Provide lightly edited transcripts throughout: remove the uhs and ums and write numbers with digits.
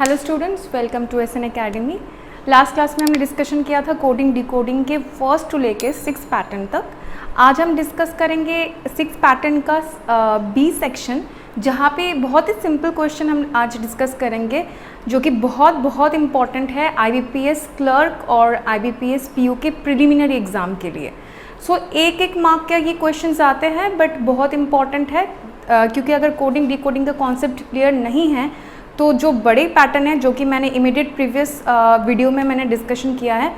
Hello students, welcome to SN academy. Last class में हमने discussion किया था कोडिंग डिकोडिंग के फर्स्ट टू लेके 6 पैटर्न तक। आज हम डिस्कस करेंगे 6 पैटर्न का बी सेक्शन, जहाँ पे बहुत ही सिंपल क्वेश्चन हम आज डिस्कस करेंगे जो कि बहुत इंपॉर्टेंट है आईबीपीएस क्लर्क और आईबीपीएस पीयू के प्रिलिमिनरी एग्ज़ाम के लिए। सो एक मार्क के ये क्वेश्चंस आते हैं बट बहुत इंपॉर्टेंट है, क्योंकि अगर कोडिंग डिकोडिंग का कॉन्सेप्ट क्लियर नहीं है तो जो बड़े पैटर्न है जो कि मैंने इमीडिएट प्रीवियस वीडियो में मैंने डिस्कशन किया है,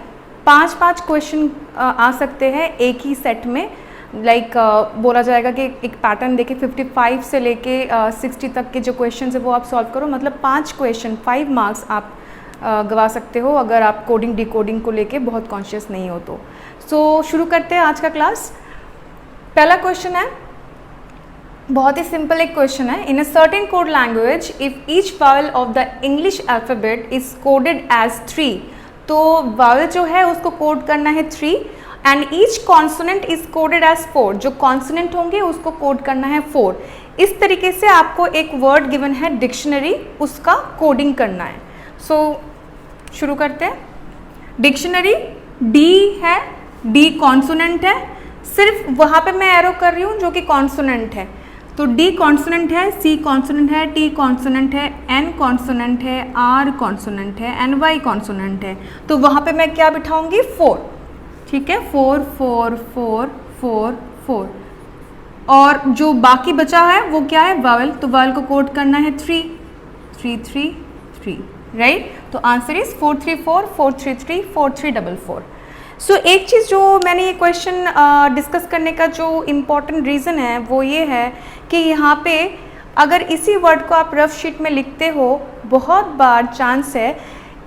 5 क्वेश्चन आ सकते हैं एक ही सेट में। बोला जाएगा कि एक पैटर्न देके 55 से लेके 60 तक के जो क्वेश्चन है वो आप सॉल्व करो, मतलब 5 क्वेश्चन 5 मार्क्स आप गवा सकते हो अगर आप कोडिंग डिकोडिंग को लेके बहुत कॉन्शियस नहीं हो तो। सो शुरू करते हैं आज का क्लास। पहला क्वेश्चन है, बहुत ही सिंपल एक क्वेश्चन है। In a certain code language if each vowel of the English alphabet is coded as 3, तो वावल जो है उसको कोड करना है 3 and each consonant is coded as 4, जो कॉन्सोनेंट होंगे उसको कोड करना है 4। इस तरीके से आपको एक वर्ड गिवन है डिक्शनरी, उसका कोडिंग करना है। सो शुरू करते हैं। डिक्शनरी डी है, डी कॉन्सोनेंट है, सिर्फ वहाँ पे मैं एरो कर रही हूँ जो कि कॉन्सोनेंट है। तो डी कॉन्सोनेंट है, सी कॉन्सोनेंट है, टी कॉन्सोनेंट है, एन कॉन्सोनेंट है, आर कॉन्सोनेंट है एंड वाई कॉन्सोनेंट है। तो वहाँ पे मैं क्या बिठाऊंगी 4, ठीक है, 4 4 4 4 4। और जो बाकी बचा है वो क्या है, वावल। तो वावल को कोड करना है 3 3 3 3, राइट। तो आंसर इज 4 3 4 4 3 3 4 3 4 4। सो एक चीज़ जो मैंने ये क्वेश्चन डिस्कस करने का जो इम्पॉर्टेंट रीज़न है वो ये है कि यहाँ पे अगर इसी वर्ड को आप रफ शीट में लिखते हो, बहुत बार चांस है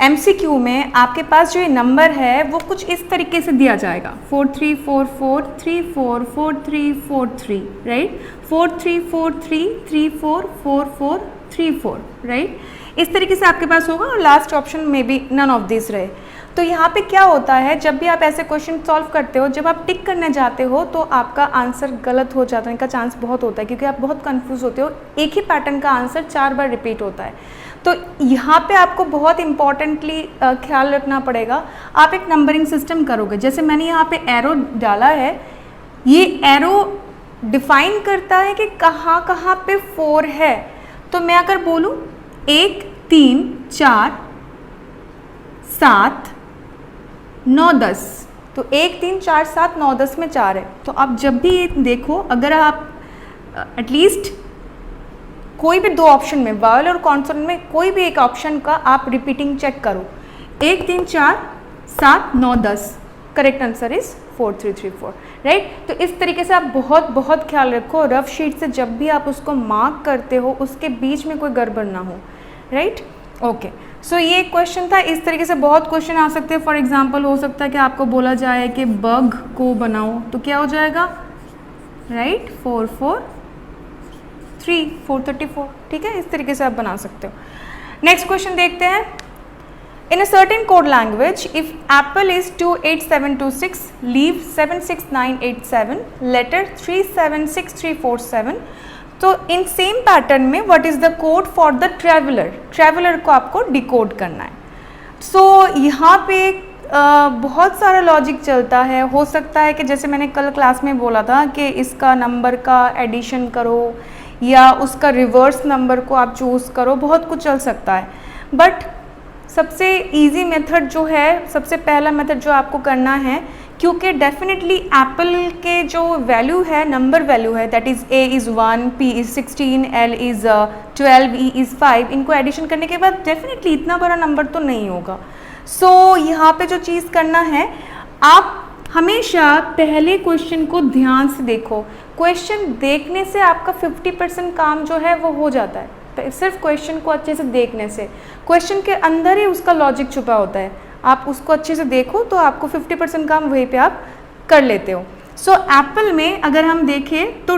एमसीक्यू में आपके पास जो ये नंबर है वो कुछ इस तरीके से दिया जाएगा, 4 3 4 4 3 4 4 3 4 3, राइट। 4 3 4 3 3 4 4 4 3 4, राइट। इस तरीके से आपके पास होगा और लास्ट ऑप्शन में भी नन ऑफ दिस रहे। तो यहाँ पे क्या होता है, जब भी आप ऐसे क्वेश्चन सॉल्व करते हो, जब आप टिक करने जाते हो तो आपका आंसर गलत हो जाता है, इनका चांस बहुत होता है, क्योंकि आप बहुत कंफ्यूज होते हो। एक ही पैटर्न का आंसर 4 बार रिपीट होता है। तो यहाँ पे आपको बहुत इंपॉर्टेंटली ख्याल रखना पड़ेगा। आप एक नंबरिंग सिस्टम करोगे, जैसे मैंने यहाँ पे एरो डाला है, ये एरो डिफाइन करता है कि कहाँ कहाँ पे 4 है। तो मैं अगर बोलूँ 1 3 4 7 9 10, तो 1 3 4 7 9 10 में 4 है। तो आप जब भी ये देखो, अगर आप एटलीस्ट कोई भी 2 ऑप्शन में, वावल और कॉन्सोनेंट में कोई भी एक ऑप्शन का आप रिपीटिंग चेक करो, 1 3 4 7 9 10, करेक्ट आंसर इज 4 3 3 4, राइट। तो इस तरीके से आप बहुत ख्याल रखो, रफ शीट से जब भी आप उसको मार्क करते हो उसके बीच में कोई गड़बड़ ना हो, राइट। ओके, सो ये क्वेश्चन था। इस तरीके से बहुत क्वेश्चन आ सकते हैं। फॉर एग्जांपल हो सकता है कि आपको बोला जाए कि बग को बनाओ, तो क्या हो जाएगा, राइट, 4 4 3 434, ठीक है। इस तरीके से आप बना सकते हो। नेक्स्ट क्वेश्चन देखते हैं। In a certain code language if apple is 28726 leave 76987 letter 376347, तो इन सेम पैटर्न में what is the code for the traveller, traveller को आपको डिकोड करना है। सो यहाँ पे बहुत सारा लॉजिक चलता है। हो सकता है कि जैसे मैंने कल क्लास में बोला था कि इसका नंबर का एडिशन करो या उसका रिवर्स नंबर को आप चूज़ करो, बहुत कुछ चल सकता है। बट सबसे इजी मेथड जो है, सबसे पहला मेथड जो आपको करना है, क्योंकि डेफिनेटली एप्पल के जो वैल्यू है, नंबर वैल्यू है, that is A is 1, P is 16, L is 12, E is 5, इनको एडिशन करने के बाद डेफिनेटली इतना बड़ा नंबर तो नहीं होगा। सो यहाँ पे जो चीज़ करना है, आप हमेशा पहले क्वेश्चन को ध्यान से देखो। क्वेश्चन देखने से आपका 50% काम जो है वो हो जाता है, तो सिर्फ क्वेश्चन को अच्छे से देखने से। क्वेश्चन के अंदर ही उसका लॉजिक छुपा होता है, आप उसको अच्छे से देखो तो आपको 50% काम वहीं पे आप कर लेते हो। सो एप्पल में अगर हम देखें तो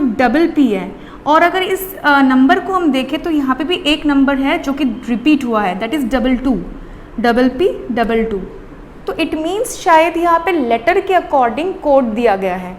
P है, और अगर इस नंबर को हम देखें तो यहाँ पे भी एक नंबर है जो कि रिपीट हुआ है, दैट इज़ 22, P 22। तो इट मीन्स शायद यहाँ पे लेटर के अकॉर्डिंग कोड दिया गया है।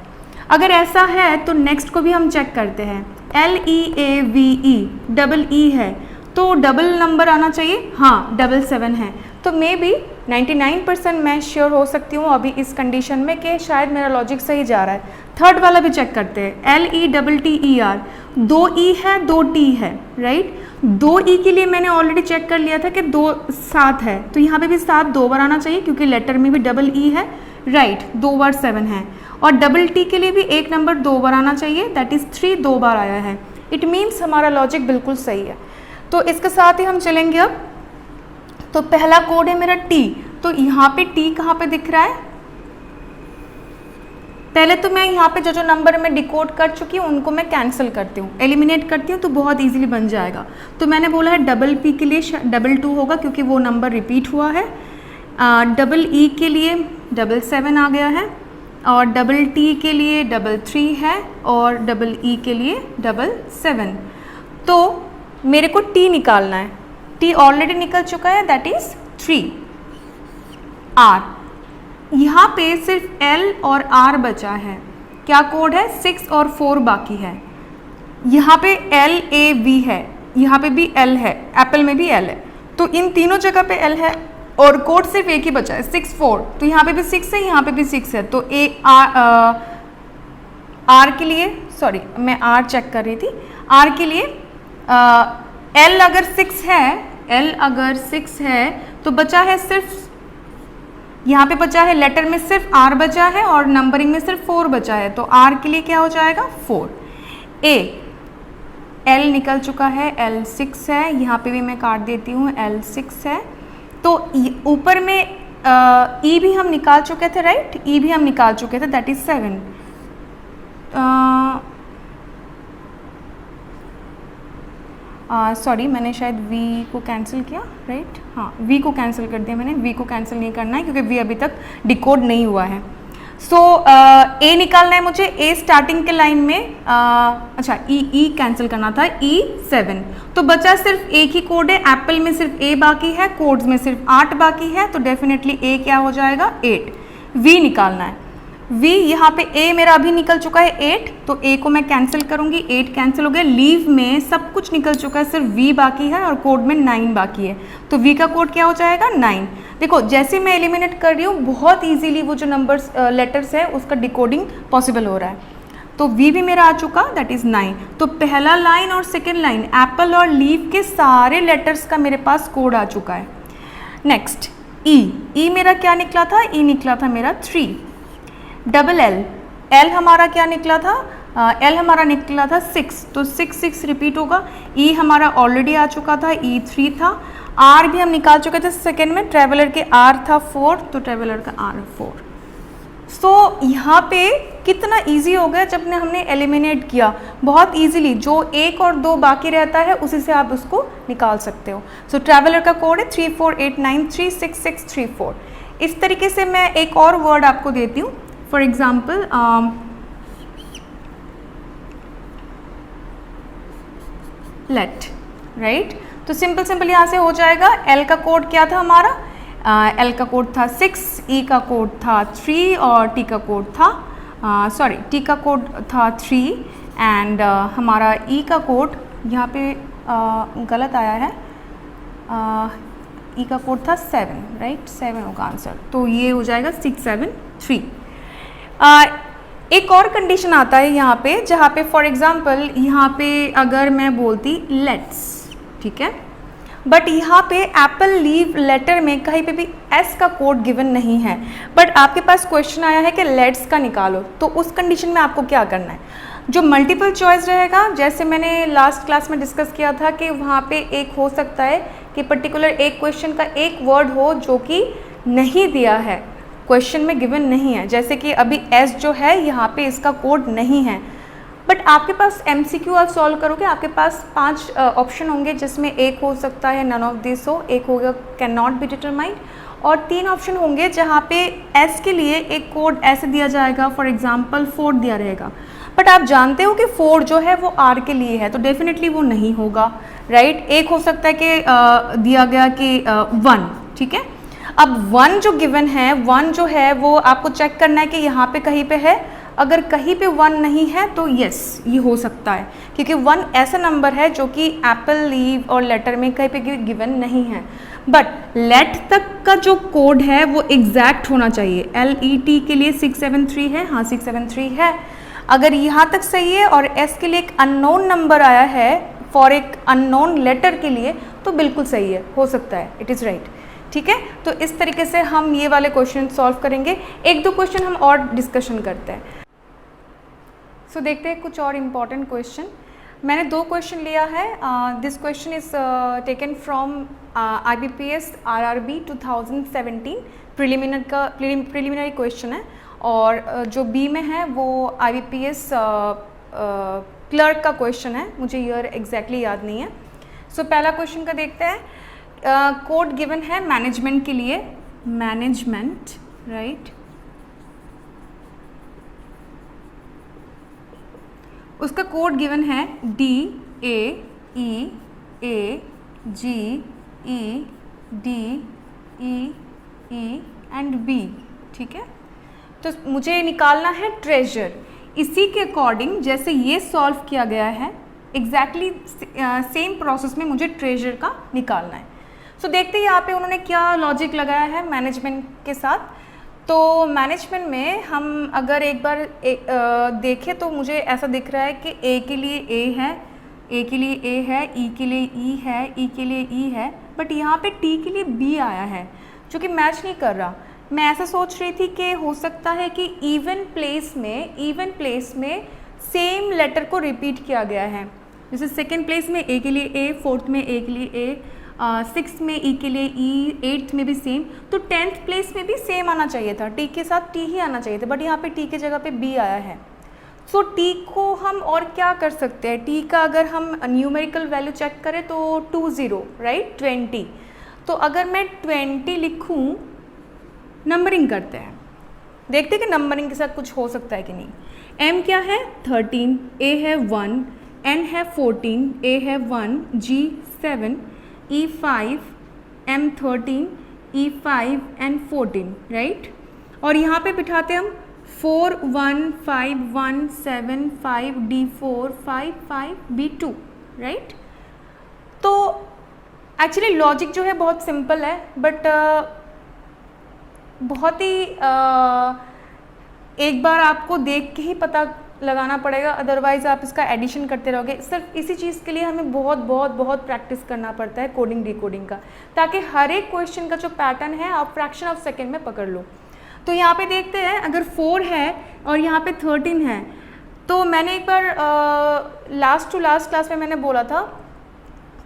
अगर ऐसा है तो नेक्स्ट को भी हम चेक करते हैं। LEAVE, डबल E है, तो डबल नंबर आना चाहिए, हाँ 77 है। तो मे बी 99% मैं श्योर हो सकती हूँ अभी इस कंडीशन में कि शायद मेरा लॉजिक सही जा रहा है। थर्ड वाला भी चेक करते हैं, LETTER, 2 E है 2 T है, राइट। 2 E के लिए मैंने ऑलरेडी चेक कर लिया था कि 2 7 है, तो यहाँ पे भी 7 2 बार आना चाहिए क्योंकि लेटर में भी डबल E है, राइट, 2 बार 7 है। और डबल T के लिए भी एक नंबर 2 बार आना चाहिए, दैट इज़ 3 2 बार आया है। इट मीन्स हमारा लॉजिक बिल्कुल सही है। तो इसके साथ ही हम चलेंगे अब। तो पहला कोड है मेरा T, तो यहाँ पे T कहाँ पे दिख रहा है? पहले तो मैं यहाँ पे जो नंबर मैं डिकोड कर चुकी हूँ उनको मैं कैंसिल करती हूँ, एलिमिनेट करती हूँ, तो बहुत इजीली बन जाएगा। तो मैंने बोला है डबल P के लिए 2 होगा क्योंकि वो नंबर रिपीट हुआ है, डबल E के लिए 7 आ गया है, और डबल T के लिए 3 है, और डबल E के लिए 7। तो मेरे को T निकालना है, T ऑलरेडी निकल चुका है, दैट इज 3। R, यहाँ पे सिर्फ L और R बचा है, क्या कोड है? 6 और 4 बाकी है। यहाँ पे LAV है, यहाँ पे भी L है, एप्पल में भी L है, तो इन तीनों जगह पे L है और कोड सिर्फ एक ही बचा है 6 4, तो यहाँ पे भी 6 है, यहाँ पे भी 6 है। तो R के लिए, सॉरी मैं R चेक कर रही थी, R के लिए L अगर 6 है, L अगर 6 है तो बचा है सिर्फ, यहाँ पे बचा है लेटर में सिर्फ R बचा है और नंबरिंग में सिर्फ 4 बचा है, तो R के लिए क्या हो जाएगा? 4। A, L निकल चुका है, L 6 है, यहाँ पे भी मैं काट देती हूँ, L 6 है। तो ऊपर में E भी हम निकाल चुके थे, राइट, E भी हम निकाल चुके थे, दैट इज 7। सॉरी मैंने शायद V को कैंसिल किया, राइट, हाँ V को कैंसिल कर दिया मैंने, V को कैंसिल नहीं करना है क्योंकि V अभी तक डिकोड नहीं हुआ है। सो A निकालना है मुझे, A स्टार्टिंग के लाइन में, अच्छा E कैंसिल करना था, E 7, तो बचा सिर्फ एक ही कोड है, एप्पल में सिर्फ A बाकी है, कोड्स में सिर्फ 8 बाकी है, तो डेफिनेटली A क्या हो जाएगा? 8। V निकालना है, V यहाँ पे A मेरा अभी निकल चुका है 8, तो A को मैं कैंसिल करूँगी, 8 कैंसिल हो गया। लीव में सब कुछ निकल चुका है, सिर्फ V बाकी है और कोड में 9 बाकी है, तो V का कोड क्या हो जाएगा? 9। देखो जैसे मैं एलिमिनेट कर रही हूँ बहुत इजीली वो जो नंबर्स लेटर्स है उसका डिकोडिंग पॉसिबल हो रहा है। तो V भी मेरा आ चुका, दैट इज़ 9। तो पहला लाइन और सेकेंड लाइन एप्पल और लीव के सारे लेटर्स का मेरे पास कोड आ चुका है। नेक्स्ट E मेरा क्या निकला था? E निकला था मेरा 3। डबल L हमारा क्या निकला था? L हमारा निकला था 6, तो 6 6 रिपीट होगा। E हमारा ऑलरेडी आ चुका था, E 3 था। R भी हम निकाल चुके थे सेकेंड में, ट्रेवलर के R था 4, तो ट्रेवलर का R 4। सो यहाँ पे कितना इजी हो गया जब हमने एलिमिनेट किया, बहुत इजीली, जो 1 और 2 बाकी रहता है उसी से आप उसको निकाल सकते हो। सो ट्रेवलर का कोड है 3489366634। इस तरीके से मैं एक और वर्ड आपको देती हूँ, फॉर एग्जाम्पल लेट, राइट। तो सिंपल यहाँ से हो जाएगा। L का कोड क्या था हमारा? L का कोड था 6, E का कोड था 3 और T का कोड था T का कोड था 3 एंड हमारा E का कोड यहाँ पे गलत आया है, E का कोड था 7, राइट, 7 होगा आंसर, तो ये हो जाएगा 6 7 3। एक और कंडीशन आता है यहाँ पे, जहाँ पे फॉर एग्जांपल यहाँ पे अगर मैं बोलती लेट्स, ठीक है, बट यहाँ पे एप्पल लीव लेटर में कहीं पे भी S का कोड गिवन नहीं है, बट आपके पास क्वेश्चन आया है कि लेट्स का निकालो, तो उस कंडीशन में आपको क्या करना है? जो मल्टीपल चॉइस रहेगा, जैसे मैंने लास्ट क्लास में डिस्कस किया था कि वहाँ पे एक हो सकता है कि पर्टिकुलर एक क्वेश्चन का एक वर्ड हो जो कि नहीं दिया है, क्वेश्चन में गिवन नहीं है, जैसे कि अभी S जो है यहाँ पे इसका कोड नहीं है, बट आपके पास MCQ आप सॉल्व करोगे, आपके पास 5 ऑप्शन होंगे जिसमें एक हो सकता है नन ऑफ दिस हो, एक होगा कैन नॉट बी डिटरमाइंड, और 3 ऑप्शन होंगे जहाँ पे S के लिए एक कोड ऐसे दिया जाएगा, फॉर एग्जांपल 4 दिया रहेगा, बट आप जानते हो कि 4 जो है वो R के लिए है, तो डेफिनेटली वो नहीं होगा, राइट। एक हो सकता है कि दिया गया कि 1, ठीक है। अब 1 जो गिवन है, 1 जो है वो आपको चेक करना है कि यहाँ पे कहीं पे है अगर कहीं पे 1 नहीं है तो यस ये हो सकता है, क्योंकि 1 ऐसा नंबर है जो कि एप्पल, लीव और लेटर में कहीं पे गिवन नहीं है। बट लेट तक का जो कोड है वो एग्जैक्ट होना चाहिए। LET के लिए 673 है, हाँ 673 है। अगर यहाँ तक सही है और S के लिए एक अननोन नंबर आया है फॉर एक अननोन लेटर के लिए तो बिल्कुल सही है, हो सकता है, इट इज़ राइट। ठीक है, तो इस तरीके से हम ये वाले क्वेश्चन सॉल्व करेंगे। एक दो क्वेश्चन हम और डिस्कशन करते हैं। सो देखते हैं कुछ और इम्पॉर्टेंट क्वेश्चन। मैंने 2 क्वेश्चन लिया है। This question is taken from IBPS RRB 2017 preliminary question है, और जो बी में है वो IBPS क्लर्क का क्वेश्चन है, मुझे ईयर एग्जैक्टली याद नहीं है। सो पहला क्वेश्चन का देखते हैं। कोड गिवन है मैनेजमेंट के लिए, मैनेजमेंट राइट। उसका कोड गिवन है DAEAGEDEE एंड B। ठीक है, तो मुझे निकालना है ट्रेजर। इसी के अकॉर्डिंग जैसे ये सॉल्व किया गया है एग्जैक्टली सेम प्रोसेस में मुझे ट्रेजर का निकालना है। सो देखते हैं यहाँ पे उन्होंने क्या लॉजिक लगाया है मैनेजमेंट के साथ। तो मैनेजमेंट में हम अगर एक बार देखें तो मुझे ऐसा दिख रहा है कि A के लिए A है, A के लिए A है, E के लिए E है, E के लिए E है, बट यहाँ पे T के लिए B आया है जो कि मैच नहीं कर रहा। मैं ऐसा सोच रही थी कि हो सकता है कि इवन प्लेस में सेम लेटर को रिपीट किया गया है। जैसे सेकेंड प्लेस में A के लिए A, फोर्थ में A के लिए A, 6th में E के लिए E, 8th में भी सेम, तो 10th प्लेस में भी सेम आना चाहिए था, T के साथ T ही आना चाहिए था, बट यहाँ पे T के जगह पे B आया है। सो T को हम और क्या कर सकते हैं, T का अगर हम न्यूमेरिकल वैल्यू चेक करें तो 20 राइट 20। तो अगर मैं 20 लिखूँ, नंबरिंग करते हैं, देखते हैं कि नंबरिंग के साथ कुछ हो सकता है कि नहीं। M क्या है 13, A है 1, N है 14, A है 1, G 7, E 5, M 13, E 5 and 14 right. और यहाँ पे बिठाते हम 4 1 5 1 7 5 D 4 5 5 B 2 राइट। तो एक्चुअली लॉजिक जो है बहुत सिंपल है, बट बहुत ही एक बार आपको देख के ही पता लगाना पड़ेगा, अदरवाइज़ आप इसका एडिशन करते रहोगे। सिर्फ इसी चीज़ के लिए हमें बहुत बहुत बहुत प्रैक्टिस करना पड़ता है कोडिंग डिकोडिंग का, ताकि हर एक क्वेश्चन का जो पैटर्न है आप फ्रैक्शन ऑफ सेकेंड में पकड़ लो। तो यहाँ पे देखते हैं, अगर 4 है और यहाँ पे 13 है, तो मैंने एक बार लास्ट क्लास में मैंने बोला था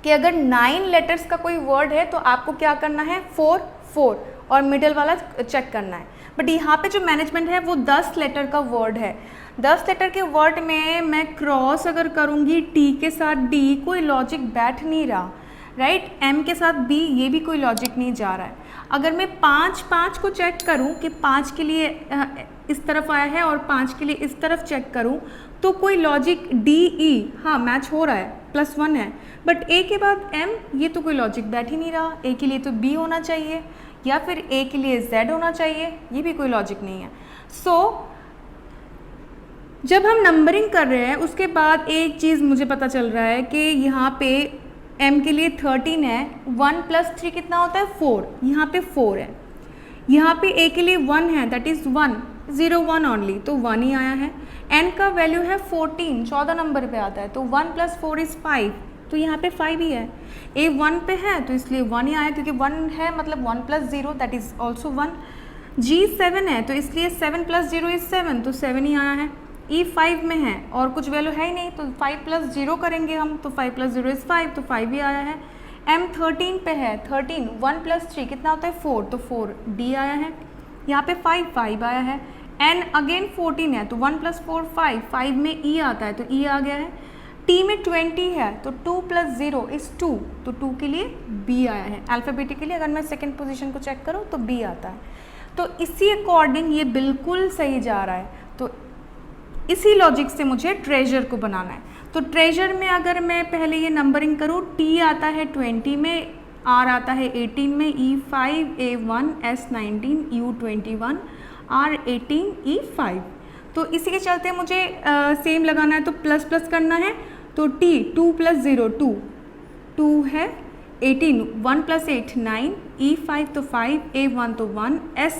कि अगर 9 लेटर्स का कोई वर्ड है तो आपको क्या करना है, 4 4 और मिडल वाला चेक करना है। बट यहाँ पे जो मैनेजमेंट है वो 10 लेटर का वर्ड है। 10 लेटर के वर्ड में मैं क्रॉस अगर करूँगी T के साथ D, कोई लॉजिक बैठ नहीं रहा राइट। M के साथ B, ये भी कोई लॉजिक नहीं जा रहा है। अगर मैं 5 को चेक करूँ कि 5 के लिए इस तरफ आया है और 5 के लिए इस तरफ चेक करूँ तो कोई लॉजिक D E हाँ मैच हो रहा है, +1 है, बट A के बाद M, ये तो कोई लॉजिक बैठ ही नहीं रहा। A के लिए तो B होना चाहिए या फिर A के लिए Z होना चाहिए, ये भी कोई लॉजिक नहीं है। सो जब हम नंबरिंग कर रहे हैं उसके बाद एक चीज़ मुझे पता चल रहा है कि यहाँ पे M के लिए 13 है, 1 + 3 कितना होता है 4, यहाँ पे 4 है। यहाँ पे A के लिए 1 है, दैट इज़ 1 0 1 ओनली, तो 1 ही आया है। N का वैल्यू है 14, 14 नंबर पे आता है, तो 1 + 4 इज़ 5, तो यहाँ पे 5 ही है। A 1 पे है तो इसलिए 1 ही आया, क्योंकि 1 है मतलब 1 + 0 दैट इज़ ऑल्सो 1। G 7 है तो इसलिए 7 + 0 इज़ 7, तो 7 ही आया है। E 5 में है और कुछ वैल्यू है ही नहीं, तो 5 + 0 करेंगे हम, तो 5 + 0 इज़ 5, तो 5 ही आया है। M 13 पे है, 13 1 + 3 कितना होता है 4, तो 4 D आया है। यहाँ पे 5 आया है। N अगेन 14 है तो 1 + 4 5, 5 में E आता है तो E आ गया है। T में 20 है तो 2 + 0 इज़ 2, तो 2 के लिए B आया है। अल्फ़ाबेटिकली अगर मैं सेकंड पोजीशन को चेक करूँ तो B आता है। तो इसी अकॉर्डिंग ये बिल्कुल सही जा रहा है, तो इसी लॉजिक से मुझे ट्रेजर को बनाना है। तो ट्रेजर में अगर मैं पहले ये नंबरिंग करूँ, T आता है 20 में, R आता है 18 में, E 5 A 1 S 19 U 21 R 18 E 5, तो इसी के चलते मुझे सेम लगाना है, तो प्लस प्लस करना है, तो t 2 + 0 2 है, 18 1 + 8 9, e 5 तो 5, a 1 तो 1, s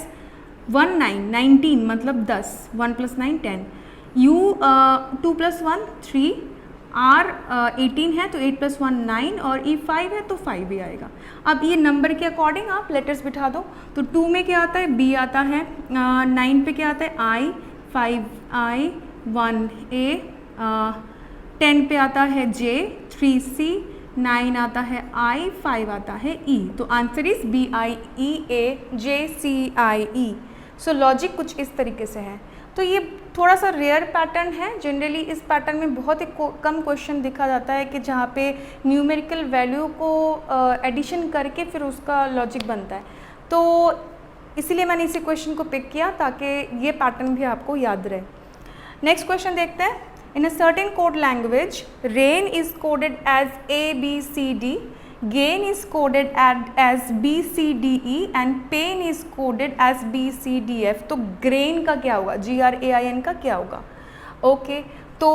1 9 19 मतलब 10, 1 + 9 10, u 2 + 1 3, r 18 है तो 8 + 1 9, और e 5 है तो 5 भी आएगा। अब ये नंबर के अकॉर्डिंग आप लेटर्स बिठा दो। तो 2 में क्या आता है, b आता है, 9 पे क्या आता है, i, 5 i, 1 a, 10 पे आता है j, 3 c, 9 आता है i, 5 आता है e। तो answer is b i e a j c i e। So logic कुछ इस तरीके से है। तो ये थोड़ा सा रेयर पैटर्न है। जनरली इस पैटर्न में बहुत ही कम क्वेश्चन दिखा जाता है कि जहाँ पे न्यूमेरिकल वैल्यू को एडिशन करके फिर उसका लॉजिक बनता है। तो इसीलिए मैंने इसी क्वेश्चन को पिक किया ताकि ये पैटर्न भी आपको याद रहे। नेक्स्ट क्वेश्चन देखते हैं। In a certain code language rain is coded as ABCD, gain is coded as BCDE and pain is coded as BCDF। तो grain का क्या होगा, GRAIN का क्या होगा? ओके तो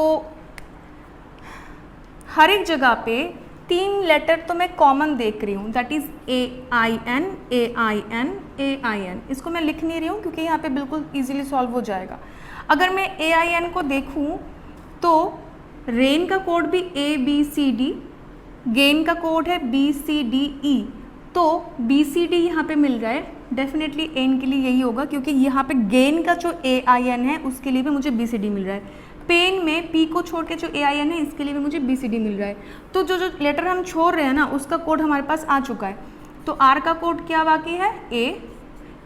हर एक जगह पे 3 लेटर तो मैं कॉमन देख रही हूँ, that is AIN AIN AIN। इसको मैं लिख नहीं रही हूँ क्योंकि यहाँ पे बिल्कुल इजीली सॉल्व हो जाएगा। अगर मैं AIN को देखूँ तो रेन का कोड भी ABCD, गेन का कोड है BCDE, तो BCD यहाँ पे मिल रहा है, डेफिनेटली एन के लिए यही होगा क्योंकि यहाँ पे गेन का जो AIN है उसके लिए भी मुझे BCD मिल रहा है। पेन में P को छोड़ के जो AIN है इसके लिए भी मुझे BCD मिल रहा है। तो जो जो लेटर हम छोड़ रहे हैं ना उसका कोड हमारे पास आ चुका है। तो R का कोड क्या बाकी है, A,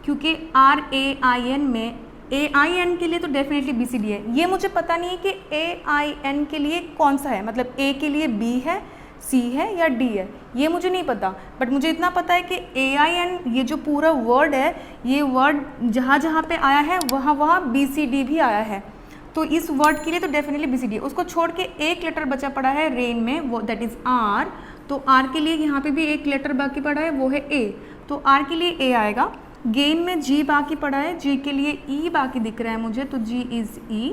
क्योंकि RAIN में AIN के लिए तो डेफिनेटली BCD है। ये मुझे पता नहीं है कि AIN के लिए कौन सा है, मतलब A के लिए B है, C है या D है, ये मुझे नहीं पता। बट मुझे इतना पता है कि AIN ये जो पूरा वर्ड है, ये वर्ड जहाँ जहाँ पे आया है वहाँ वहाँ BCD भी आया है। तो इस वर्ड के लिए तो डेफिनेटली BCD। उसको छोड़ के एक लेटर बचा पड़ा है रेन में, वो दैट इज़ R। तो R के लिए यहाँ पे भी एक लेटर बाकी पड़ा है, वो है A। तो R के लिए A आएगा। गेन में G बाकी पड़ा है, G के लिए E बाकी दिख रहा है मुझे, तो G इज़ E।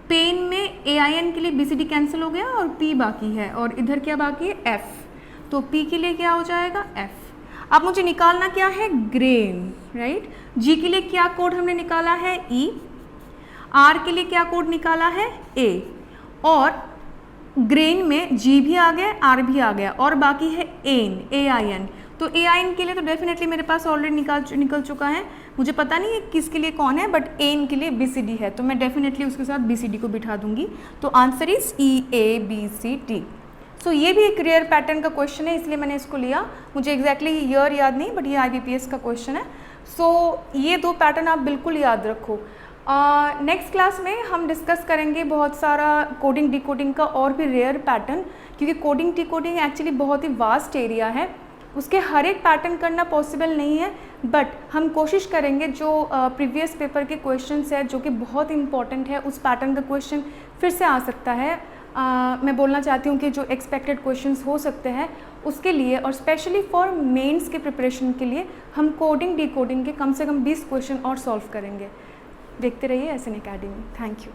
पेन में AIN के लिए BCD कैंसिल हो गया और P बाकी है, और इधर क्या बाकी है, F। तो P के लिए क्या हो जाएगा, F। अब मुझे निकालना क्या है, ग्रेन, राइट। G के लिए क्या कोड हमने निकाला है, E। R के लिए क्या कोड निकाला है, A। और ग्रेन में G भी आ गया, R भी आ गया, और बाकी है एन, AIN। तो AIN के लिए तो डेफिनेटली मेरे पास ऑलरेडी निकल चुका है। मुझे पता नहीं है किसके लिए कौन है, बट एन के लिए BCD है, तो मैं डेफिनेटली उसके साथ BCD को बिठा दूंगी। तो आंसर इज EABCD। सो ये भी एक रेयर पैटर्न का क्वेश्चन है, इसलिए मैंने इसको लिया। मुझे एग्जैक्टली ईयर याद नहीं, बट ये IBPS का क्वेश्चन है। सो ये 2 पैटर्न आप बिल्कुल याद रखो। नेक्स्ट क्लास में हम डिस्कस करेंगे बहुत सारा कोडिंग डिकोडिंग का और भी रेयर पैटर्न, क्योंकि कोडिंग डिकोडिंग एक्चुअली बहुत ही वास्ट एरिया है, उसके हर एक पैटर्न करना पॉसिबल नहीं है। बट हम कोशिश करेंगे जो प्रीवियस पेपर के क्वेश्चंस है जो कि बहुत इंपॉर्टेंट है, उस पैटर्न का क्वेश्चन फिर से आ सकता है। मैं बोलना चाहती हूँ कि जो एक्सपेक्टेड क्वेश्चंस हो सकते हैं उसके लिए, और स्पेशली फॉर मेंस के प्रिपरेशन के लिए हम कोडिंग डिकोडिंग के कम से कम 20 क्वेश्चन और सॉल्व करेंगे। देखते रहिए SN Academy। Thank you.